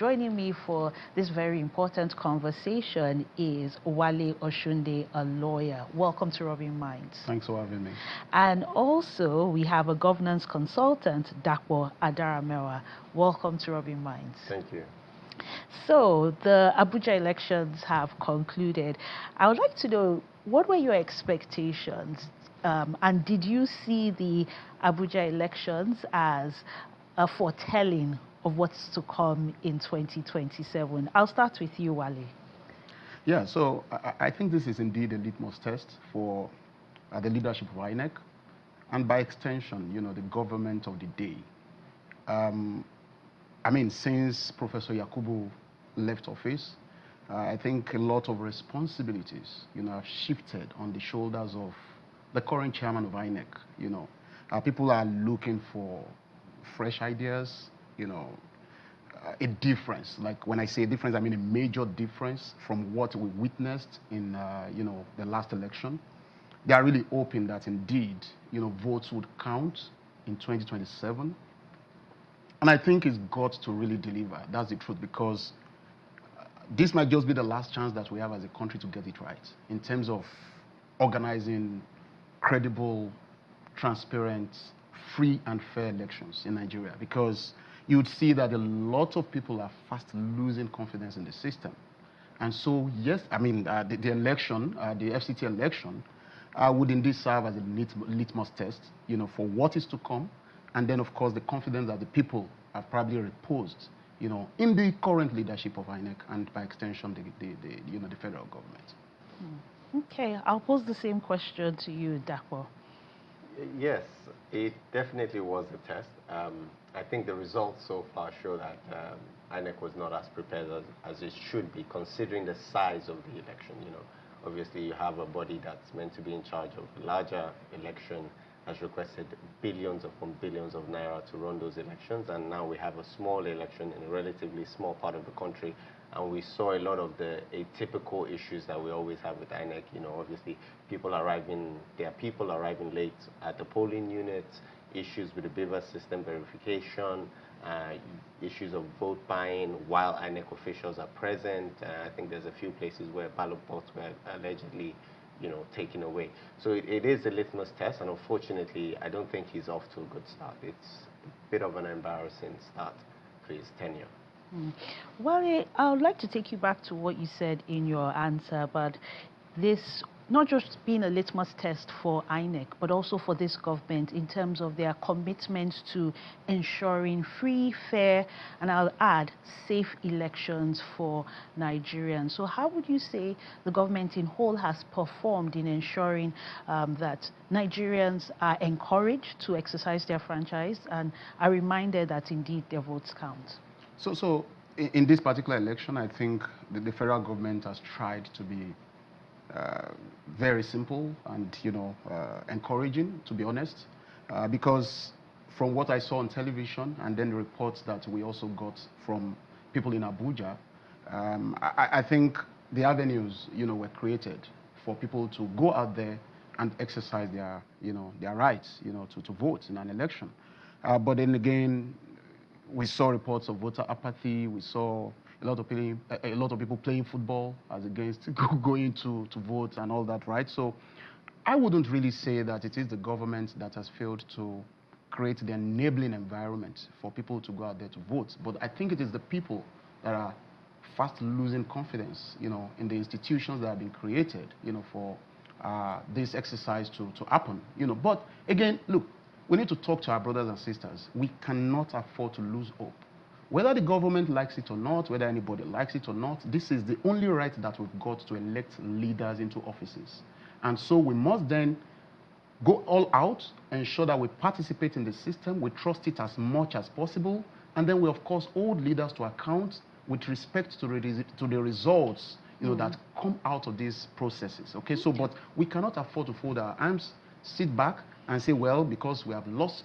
joining me for this very important conversation is Wale Oshunde, a lawyer. Welcome to RubbinMinds. Thanks for having me. And also, we have a governance consultant, Dapo Adaramewa. Welcome to RubbinMinds. Thank you. So, the Abuja elections have concluded. I would like to know, what were your expectations? And did you see the Abuja elections as a foretelling of what's to come in 2027? I'll start with you, Wale. Yeah, so I think this is indeed a litmus test for the leadership of INEC, and by extension, you know, the government of the day. I mean, since Professor Yakubu left office, I think a lot of responsibilities, you know, have shifted on the shoulders of the current chairman of INEC. You know, people are looking for fresh ideas, you know, a difference. Like when I say difference, I mean a major difference from what we witnessed in, you know, the last election. They are really hoping that indeed, you know, votes would count in 2027. And I think it's got to really deliver. That's the truth, because this might just be the last chance that we have as a country to get it right in terms of organizing credible, transparent, free and fair elections in Nigeria, because you would see that a lot of people are fast losing confidence in the system. And so, yes, I mean, the election, the FCT election, would indeed serve as a litmus test, you know, for what is to come. And then, of course, the confidence that the people have probably reposed, you know, in the current leadership of INEC and by extension, you know, the federal government. Okay, I'll pose the same question to you, Dapo. Yes, it definitely was a test. I think the results so far show that INEC was not as prepared as it should be, considering the size of the election. You know, obviously you have a body that's meant to be in charge of a larger election, has requested billions upon billions of naira to run those elections, and now we have a small election in a relatively small part of the country, and we saw a lot of the atypical issues that we always have with INEC. You know, obviously there are people arriving late at the polling units, issues with the beaver system verification, issues of vote buying while INEC officials are present. I think there's a few places where ballot boxes were allegedly, you know, taken away. So it is a litmus test, and unfortunately, I don't think he's off to a good start. It's a bit of an embarrassing start for his tenure. Well, I would like to take you back to what you said in your answer, but this not just being a litmus test for INEC, but also for this government in terms of their commitment to ensuring free, fair, and I'll add, safe elections for Nigerians. So how would you say the government in whole has performed in ensuring that Nigerians are encouraged to exercise their franchise and are reminded that indeed their votes count? So in this particular election, I think the federal government has tried to be very simple and, you know, encouraging, to be honest, because from what I saw on television and then the reports that we also got from people in Abuja, I think the avenues, you know, were created for people to go out there and exercise their, you know, their rights, you know, to vote in an election. But then again, we saw reports of voter apathy. We saw a lot of people playing football as against going to vote and all that, right? So I wouldn't really say that it is the government that has failed to create the enabling environment for people to go out there to vote. But I think it is the people that are fast losing confidence, you know, in the institutions that have been created, you know, for this exercise to happen, you know. But again, look, we need to talk to our brothers and sisters. We cannot afford to lose hope. Whether the government likes it or not, whether anybody likes it or not, this is the only right that we've got to elect leaders into offices. And so we must then go all out, ensure that we participate in the system, we trust it as much as possible, and then we, of course, hold leaders to account with respect to the results, you know, that come out of these processes. Okay, so, but we cannot afford to fold our arms, sit back, and say, well, because we have lost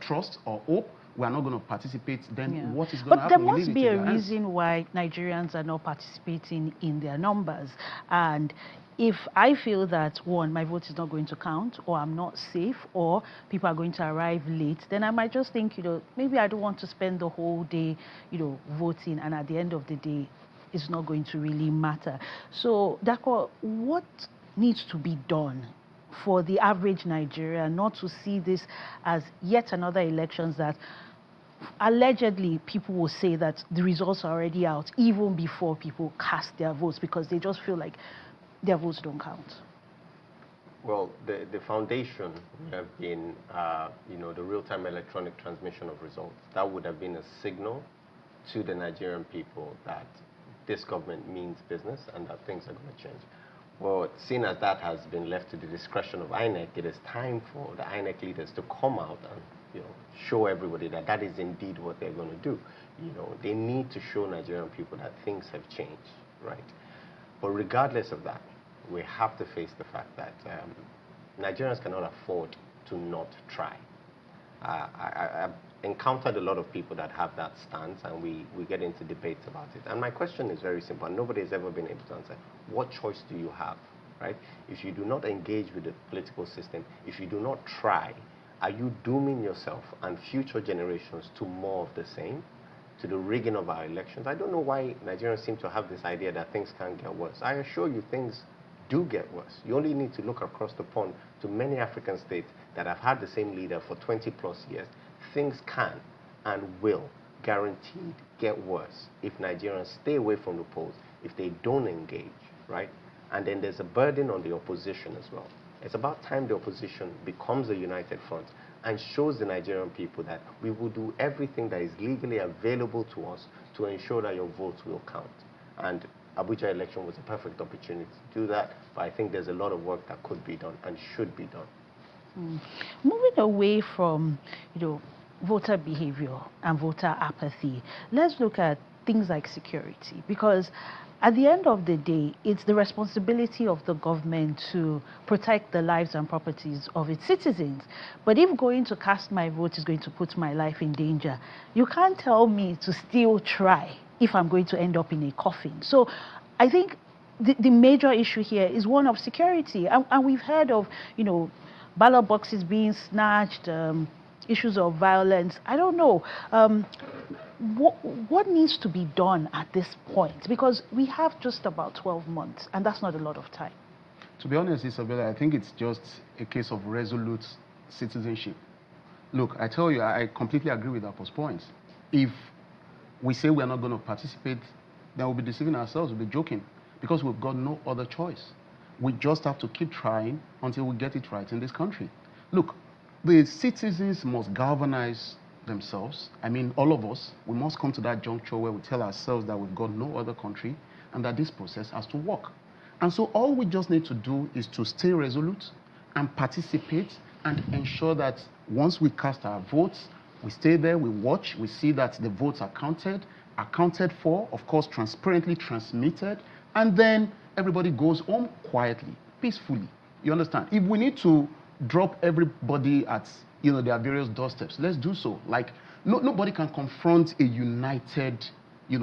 trust or hope, we are not going to participate, then what is going to happen? But there must be a reason why Nigerians are not participating in their numbers. And if I feel that, one, my vote is not going to count, or I'm not safe, or people are going to arrive late, then I might just think, maybe I don't want to spend the whole day, voting, and at the end of the day, it's not going to really matter. So, Dako, what needs to be done for the average Nigerian not to see this as yet another elections that allegedly people will say that the results are already out even before people cast their votes because they just feel like their votes don't count? Well, the foundation would have been, the real-time electronic transmission of results. That would have been a signal to the Nigerian people that this government means business and that things are going to change. Well, seeing as that has been left to the discretion of INEC, it is time for the INEC leaders to come out and show everybody that that is indeed what they're going to do. They need to show Nigerian people that things have changed, right? But regardless of that, we have to face the fact that Nigerians cannot afford to not try. I've encountered a lot of people that have that stance, and we get into debates about it. And my question is very simple, and nobody has ever been able to answer. What choice do you have, right? If you do not engage with the political system, if you do not try, are you dooming yourself and future generations to more of the same, to the rigging of our elections? I don't know why Nigerians seem to have this idea that things can't get worse. I assure you things do get worse. You only need to look across the pond to many African states that have had the same leader for 20+ years. Things can and will guaranteed get worse if Nigerians stay away from the polls, if they don't engage, right? And then there's a burden on the opposition as well. It's about time the opposition becomes a united front and shows the Nigerian people that we will do everything that is legally available to us to ensure that your votes will count. And Abuja election was a perfect opportunity to do that, but I think there's a lot of work that could be done and should be done. Moving away from, voter behavior and voter apathy, let's look at things like security, because at the end of the day, it's the responsibility of the government to protect the lives and properties of its citizens. But if going to cast my vote is going to put my life in danger, you can't tell me to still try if I'm going to end up in a coffin. So I think the major issue here is one of security. And we've heard of, ballot boxes being snatched, issues of violence. I don't know. What needs to be done at this point? Because we have just about 12 months, and that's not a lot of time. To be honest, Isabella, I think it's just a case of resolute citizenship. Look, I tell you, I completely agree with Apple's points. If we say we're not going to participate, then we'll be deceiving ourselves, we'll be joking, because we've got no other choice. We just have to keep trying until we get it right in this country. Look, the citizens must galvanize themselves. I mean, all of us, we must come to that juncture where we tell ourselves that we've got no other country and that this process has to work. And so all we just need to do is to stay resolute and participate and ensure that once we cast our votes, we stay there, we watch, we see that the votes are counted for, of course, transparently transmitted, and then everybody goes home quietly, peacefully. You understand? If we need to drop everybody at their various doorsteps, let's do so. Like, nobody can confront a united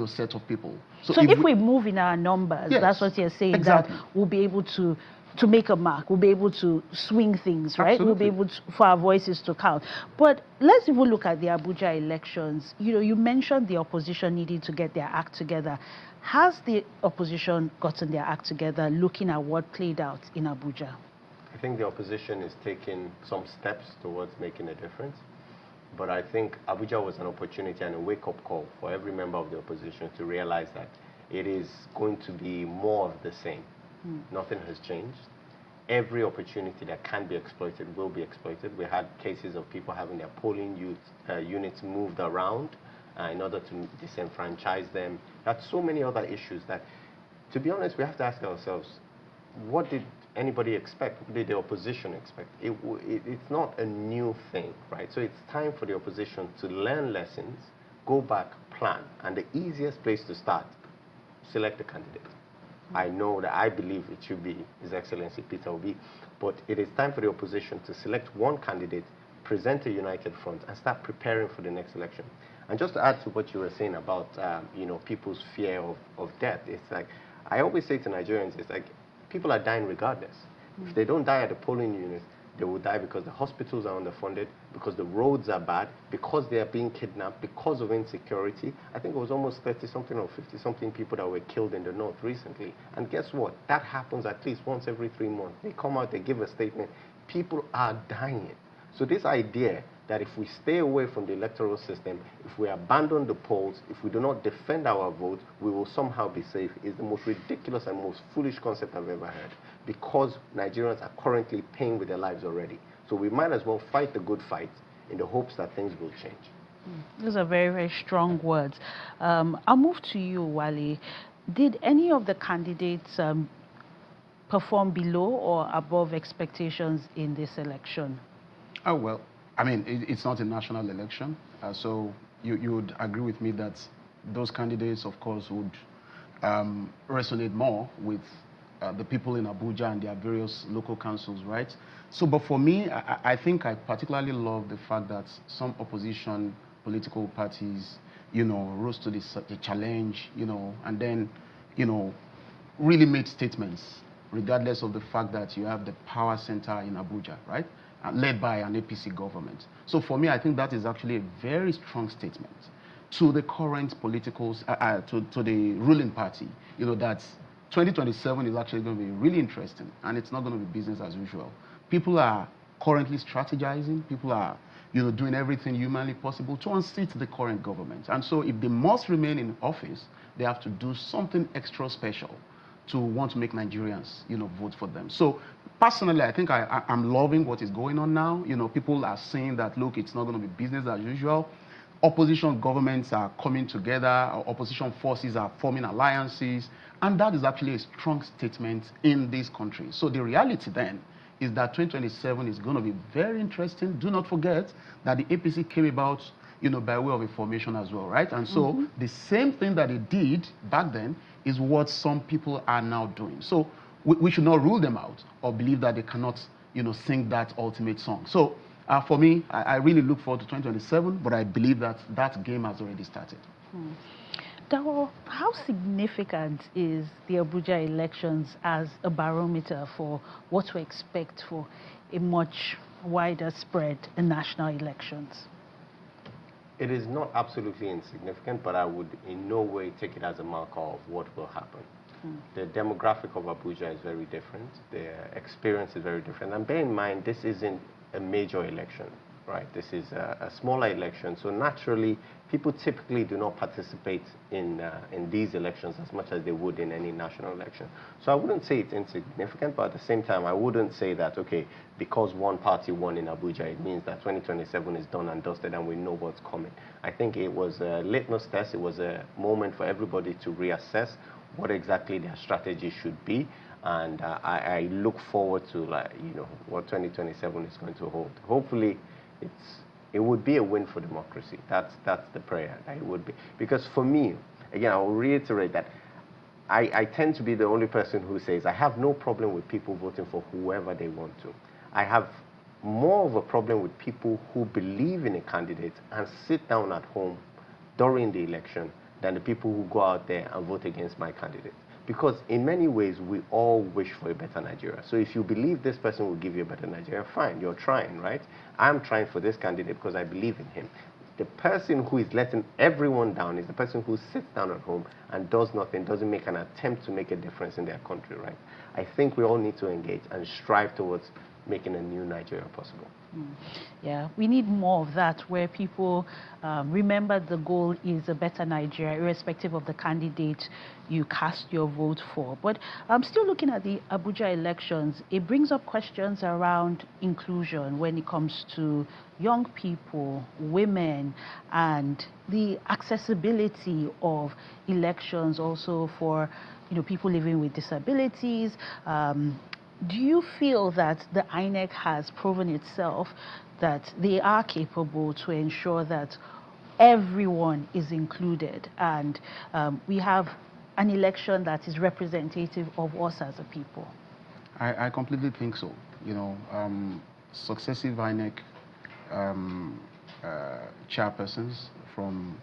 set of people. So if we move in our numbers, yes, that's what you're saying, exactly, that we'll be able to make a mark, we'll be able to swing things, right? Absolutely. We'll be able for our voices to count. But let's even look at the Abuja elections. You mentioned the opposition needing to get their act together. Has the opposition gotten their act together looking at what played out in Abuja? I think the opposition is taking some steps towards making a difference. But I think Abuja was an opportunity and a wake-up call for every member of the opposition to realize that it is going to be more of the same. Nothing has changed. Every opportunity that can be exploited will be exploited. We had cases of people having their polling units moved around in order to disenfranchise them. That's so many other issues that, to be honest, we have to ask ourselves, what did anybody expect? What did the opposition expect? It's not a new thing, right? So it's time for the opposition to learn lessons, go back, plan. And the easiest place to start, select a candidate. I know that I believe it should be His Excellency Peter Obi, but it is time for the opposition to select one candidate, present a united front, and start preparing for the next election. And just to add to what you were saying about people's fear of death, it's like, I always say to Nigerians, it's like, people are dying regardless. If they don't die at the polling units, they will die because the hospitals are underfunded, because the roads are bad, because they are being kidnapped, because of insecurity. I think it was almost 30-something or 50-something people that were killed in the north recently. And guess what? That happens at least once every 3 months. They come out, they give a statement. People are dying. So this idea that if we stay away from the electoral system, if we abandon the polls, if we do not defend our vote, we will somehow be safe is the most ridiculous and most foolish concept I've ever heard, because Nigerians are currently paying with their lives already. So we might as well fight the good fight in the hopes that things will change. Those are very, very strong words. I'll move to you, Wale. Did any of the candidates perform below or above expectations in this election? Oh, well, I mean, it's not a national election, so you would agree with me that those candidates, of course, would resonate more with the people in Abuja and their various local councils, right? So, but for me, I think I particularly love the fact that some opposition political parties, rose to the challenge, and then, really made statements, regardless of the fact that you have the power center in Abuja, right? Led by an APC government. So for me, I think that is actually a very strong statement to the current politicals, to the ruling party, that 2027 is actually going to be really interesting, and it's not going to be business as usual. People are currently strategizing. People are, doing everything humanly possible to unseat the current government. And so if they must remain in office, they have to do something extra special to want to make Nigerians, vote for them. So personally, I think I'm loving what is going on now. People are saying that, look, it's not going to be business as usual. Opposition governments are coming together, opposition forces are forming alliances, and that is actually a strong statement in this country. So the reality then is that 2027 is going to be very interesting. Do not forget that the APC came about, by way of a formation as well, right? And so the same thing that it did back then is what some people are now doing. So we should not rule them out or believe that they cannot, sing that ultimate song. So for me, I really look forward to 2027, but I believe that that game has already started. Dawo, how significant is the Abuja elections as a barometer for what to expect for a much wider spread in national elections? It is not absolutely insignificant, but I would in no way take it as a marker of what will happen. The demographic of Abuja is very different. The experience is very different. And bear in mind, this isn't a major election, right? This is a smaller election. So naturally, people typically do not participate in these elections as much as they would in any national election. So I wouldn't say it's insignificant, but at the same time, I wouldn't say that, okay, because one party won in Abuja, it means that 2027 is done and dusted and we know what's coming. I think it was a litmus test. It was a moment for everybody to reassess what exactly their strategy should be. And I look forward to, what 2027 is going to hold. Hopefully, it would be a win for democracy. That's the prayer. It would be. Because for me, again, I will reiterate that I tend to be the only person who says I have no problem with people voting for whoever they want to. I have more of a problem with people who believe in a candidate and sit down at home during the election than the people who go out there and vote against my candidate. Because in many ways, we all wish for a better Nigeria. So if you believe this person will give you a better Nigeria, fine, you're trying, right? I'm trying for this candidate because I believe in him. The person who is letting everyone down is the person who sits down at home and does nothing, doesn't make an attempt to make a difference in their country, right? I think we all need to engage and strive towards making a new Nigeria possible. Yeah, we need more of that, where people remember the goal is a better Nigeria, irrespective of the candidate you cast your vote for. But I'm still looking at the Abuja elections. It brings up questions around inclusion when it comes to young people, women, and the accessibility of elections also for people living with disabilities. Do you feel that the INEC has proven itself that they are capable to ensure that everyone is included and we have an election that is representative of us as a people? I completely think so. Successive INEC chairpersons, from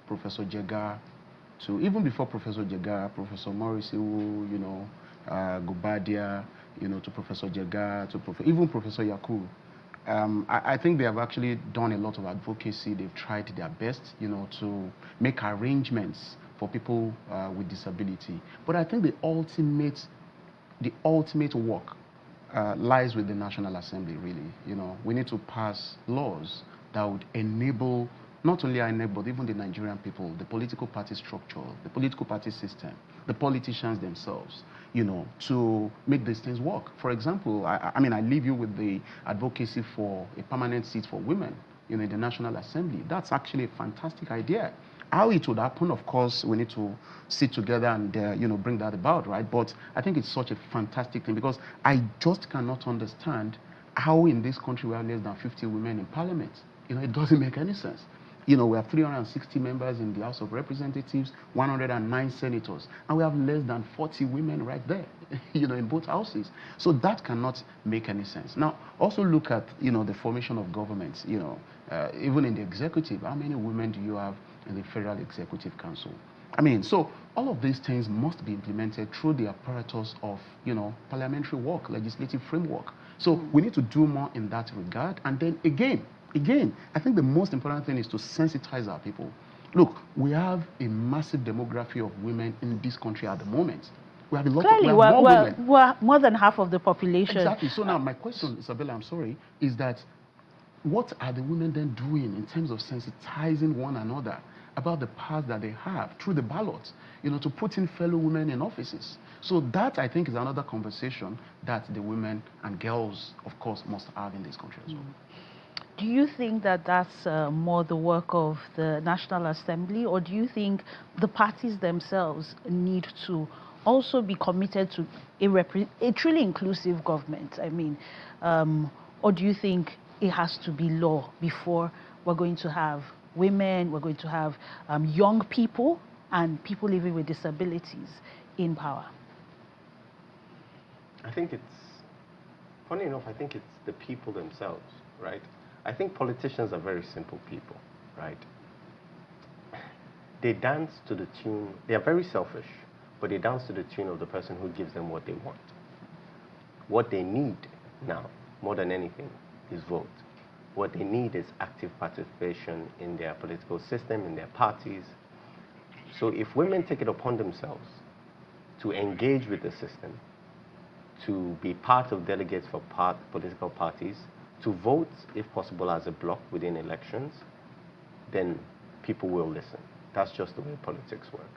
Professor Jega to even before Professor Jega, Professor Morris, Gubadia, to Professor Jega, to even Professor Yaku. I think they have actually done a lot of advocacy. They've tried their best, to make arrangements for people with disability. But I think the ultimate work lies with the National Assembly, really. We need to pass laws that would enable not only INEC, but even the Nigerian people, the political party structure, the political party system, the politicians themselves, to make these things work. For example, I leave you with the advocacy for a permanent seat for women, in the National Assembly. That's actually a fantastic idea. How it would happen, of course, we need to sit together and, bring that about, right? But I think it's such a fantastic thing because I just cannot understand how in this country we have less than 50 women in parliament. It doesn't make any sense. We have 360 members in the House of Representatives, 109 senators, and we have less than 40 women right there, in both houses. So that cannot make any sense. Now, also look at, the formation of governments, even in the executive. How many women do you have in the Federal Executive Council? So all of these things must be implemented through the apparatus of, parliamentary work, legislative framework. So we need to do more in that regard. And then again, I think the most important thing is to sensitize our people. Look, we have a massive demography of women in this country at the moment. We have a lot Clearly, of more women. we're more than half of the population. Exactly. So now my question, Isabella, I'm sorry, is that what are the women then doing in terms of sensitizing one another about the path that they have through the ballot, to put in fellow women in offices? So that, I think, is another conversation that the women and girls, of course, must have in this country as well. Do you think that that's more the work of the National Assembly, or do you think the parties themselves need to also be committed to a truly inclusive government? Or do you think it has to be law before we're going to have women, we're going to have young people and people living with disabilities in power? I think funny enough, I think it's the people themselves, right? I think politicians are very simple people, right? They dance to the tune, they are very selfish, but they dance to the tune of the person who gives them what they want. What they need now, more than anything, is vote. What they need is active participation in their political system, in their parties. So if women take it upon themselves to engage with the system, to be part of delegates for political parties, to vote, if possible, as a bloc within elections, then people will listen. That's just the way politics work.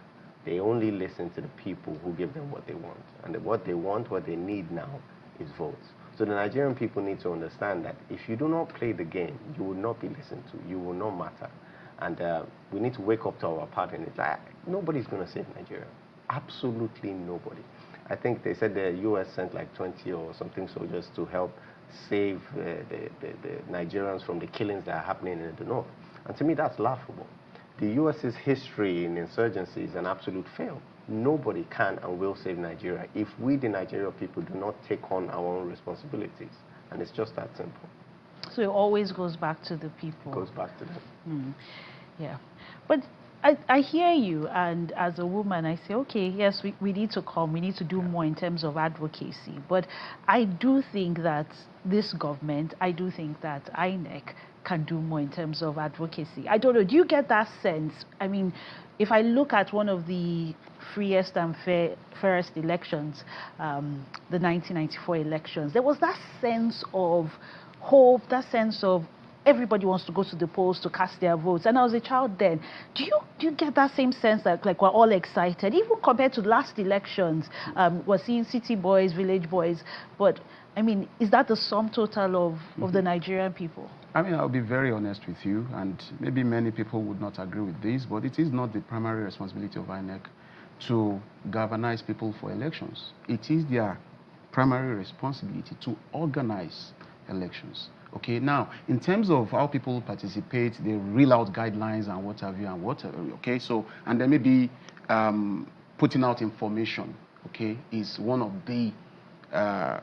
They only listen to the people who give them what they want. And what they want, what they need now, is votes. So the Nigerian people need to understand that if you do not play the game, you will not be listened to. You will not matter. And we need to wake up to our part. And it's like, nobody's going to save Nigeria. Absolutely nobody. I think they said the U.S. sent like 20 or something soldiers to help save the Nigerians from the killings that are happening in the north. And to me, that's laughable. The U.S.'s history in insurgency is an absolute fail. Nobody can and will save Nigeria if we, the Nigerian people, do not take on our own responsibilities. And it's just that simple. So it always goes back to the people. It goes back to them. Yeah. But I hear you, and as a woman, I say, okay, yes, we need to come, we need to do more in terms of advocacy. But I do think that this government, I do think that INEC can do more in terms of advocacy. I don't know, do you get that sense? If I look at one of the freest and fairest elections, the 1994 elections, there was that sense of hope, that sense of everybody wants to go to the polls to cast their votes. And I was a child then. Do you get that same sense that like we're all excited, even compared to last elections? We're seeing city boys, village boys, but is that the sum total of the Nigerian people? I'll be very honest with you, and maybe many people would not agree with this, but it is not the primary responsibility of INEC to galvanize people for elections. It is their primary responsibility to organize elections. Okay, now, in terms of how people participate, they reel out guidelines and what have you and whatever, okay? So, and then maybe putting out information, okay, is one of the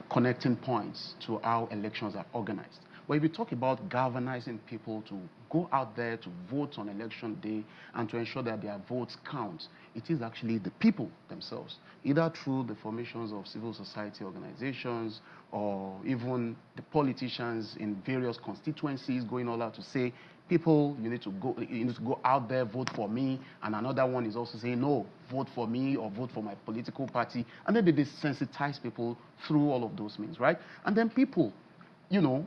connecting points to how elections are organized. But if you talk about galvanizing people to go out there to vote on election day and to ensure that their votes count, it is actually the people themselves, either through the formations of civil society organizations or even the politicians in various constituencies going all out to say, people, you need to go out there, vote for me, and another one is also saying, no, vote for me or vote for my political party, and then they desensitize people through all of those means, right? And then people,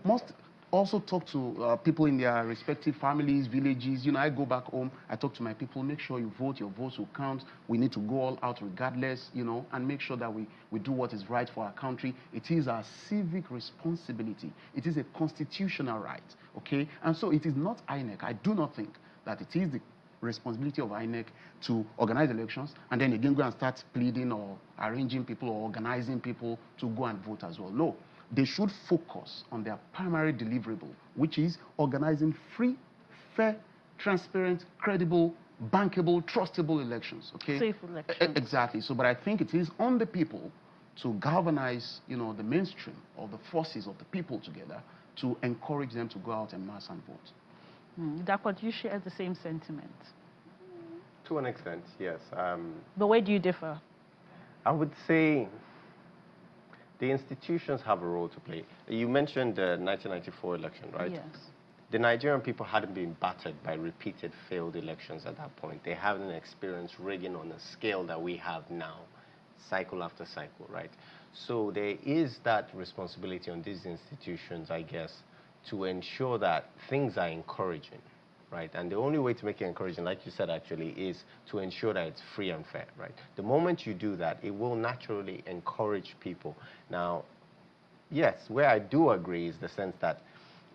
must also talk to people in their respective families, villages. I go back home, I talk to my people, make sure you vote, your votes will count. We need to go all out regardless, and make sure that we do what is right for our country. It is our civic responsibility. It is a constitutional right, okay? And so it is not INEC. I do not think that it is the responsibility of INEC to organize elections and then again go and start pleading or arranging people or organizing people to go and vote as well. No. They should focus on their primary deliverable, which is organizing free, fair, transparent, credible, bankable, trustable elections. Okay? Safe elections. Exactly. So, but I think it is on the people to galvanize, the mainstream or the forces of the people together to encourage them to go out en masse and vote. Dakwa, do you share the same sentiment? To an extent, yes. But where do you differ? I would say the institutions have a role to play. You mentioned the 1994 election, right? Yes. The Nigerian people hadn't been battered by repeated failed elections at that point. They hadn't experienced rigging on the scale that we have now, cycle after cycle, right? So there is that responsibility on these institutions, I guess, to ensure that things are encouraging, right? And the only way to make it encouraging, like you said, actually, is to ensure that it's free and fair, right? The moment you do that, it will naturally encourage people. Now, yes, where I do agree is the sense that,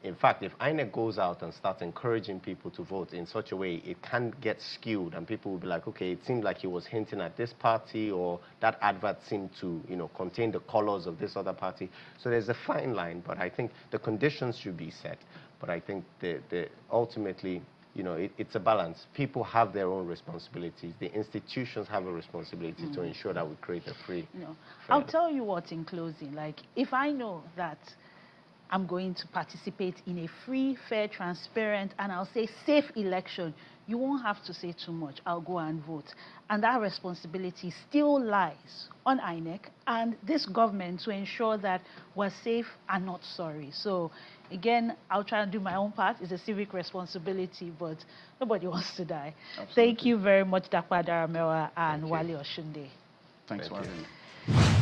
in fact, if INEC goes out and starts encouraging people to vote in such a way, it can get skewed, and people will be like, okay, it seemed like he was hinting at this party, or that advert seemed to, contain the colors of this other party. So there's a fine line, but I think the conditions should be set. But I think ultimately, it's a balance. People have their own responsibilities. The institutions have a responsibility to ensure that we create a free. I'll tell you what in closing. Like, if I know that I'm going to participate in a free, fair, transparent, and I'll say safe election, you won't have to say too much. I'll go and vote. And that responsibility still lies on INEC and this government to ensure that we're safe and not sorry. So, again, I'll try and do my own part. It's a civic responsibility, but nobody wants to die. Absolutely. Thank you very much, Dakwa Daramewa and Wale Oshunde. Thanks for having me.